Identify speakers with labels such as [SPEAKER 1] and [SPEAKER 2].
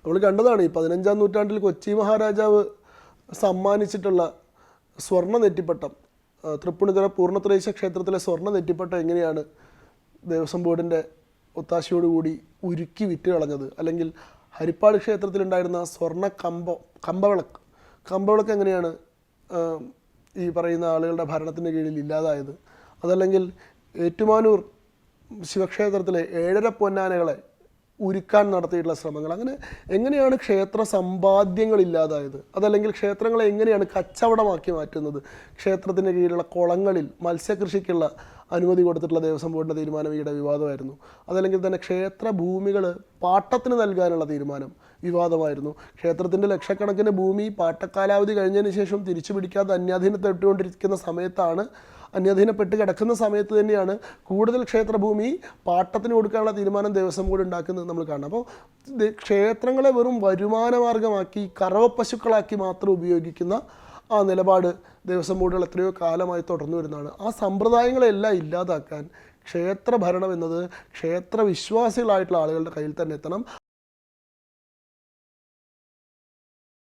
[SPEAKER 1] നമ്മൾ കണ്ടതാണ് ഈ 15-ാം നൂറ്റാണ്ടിൽ കൊച്ചി മഹാരാജാവ് സമ്മാനിച്ചിട്ടുള്ള സ്വർണ്ണ നെറ്റിപ്പട്ടം, തൃപ്പൂണിത്തുറ പൂർണ്ണത്രയീശ ക്ഷേത്രത്തിലെ സ്വർണ്ണ നെറ്റിപ്പട്ടം എങ്ങനെയാണ് ദേവസ്വം ബോർഡിൻ്റെ ഒത്താശയോടുകൂടി ഉരുക്കി വിറ്റ് കളഞ്ഞത്. അല്ലെങ്കിൽ ഹരിപ്പാട് ക്ഷേത്രത്തിലുണ്ടായിരുന്ന സ്വർണ്ണ കമ്പവിളക്ക് എങ്ങനെയാണ് ഈ പറയുന്ന ആളുകളുടെ ഭരണത്തിൻ്റെ കീഴിൽ ഇല്ലാതായത്. അതല്ലെങ്കിൽ ഏറ്റുമാനൂർ ശിവക്ഷേത്രത്തിലെ 7.5 പൊന്നാനകളെ ഉരുക്കാൻ നടത്തിയിട്ടുള്ള ശ്രമങ്ങൾ, അങ്ങനെ എങ്ങനെയാണ് ക്ഷേത്ര സമ്പാദ്യങ്ങൾ ഇല്ലാതായത്. അതല്ലെങ്കിൽ ക്ഷേത്രങ്ങളെ എങ്ങനെയാണ് കച്ചവടമാക്കി മാറ്റുന്നത്. ക്ഷേത്രത്തിൻ്റെ കീഴിലുള്ള കുളങ്ങളിൽ മത്സ്യകൃഷിക്കുള്ള അനുമതി കൊടുത്തിട്ടുള്ള ദേവസ്വം ബോർഡിൻ്റെ തീരുമാനം ഈയിടെ വിവാദമായിരുന്നു. അതല്ലെങ്കിൽ തന്നെ ക്ഷേത്ര ഭൂമികൾ പാട്ടത്തിന് നൽകാനുള്ള തീരുമാനം വിവാദമായിരുന്നു. ക്ഷേത്രത്തിൻ്റെ ലക്ഷക്കണക്കിന് ഭൂമി പാട്ടക്കാലാവധി കഴിഞ്ഞതിന് ശേഷം തിരിച്ചു പിടിക്കാതെ അന്യാധീനപ്പെട്ട് കിടക്കുന്ന സമയത്ത് തന്നെയാണ് കൂടുതൽ ക്ഷേത്രഭൂമി പാട്ടത്തിന് കൊടുക്കാനുള്ള തീരുമാനം ദേവസ്വം ബോർഡ് ഉണ്ടാക്കുന്നത് നമ്മൾ കാണണം. അപ്പോൾ ക്ഷേത്രങ്ങളെ വെറും വരുമാനമാർഗമാക്കി കറവപ്പശുക്കളാക്കി മാത്രം ഉപയോഗിക്കുന്ന ആ നിലപാട് ദേവസ്വം ബോർഡുകൾ എത്രയോ കാലമായി തുടർന്നു വരുന്നതാണ്. ആ സമ്പ്രദായങ്ങളെല്ലാം ഇല്ലാതാക്കാൻ ക്ഷേത്ര ഭരണം എന്നത് ക്ഷേത്ര വിശ്വാസികളായിട്ടുള്ള ആളുകളുടെ കയ്യിൽ തന്നെ എത്തണം.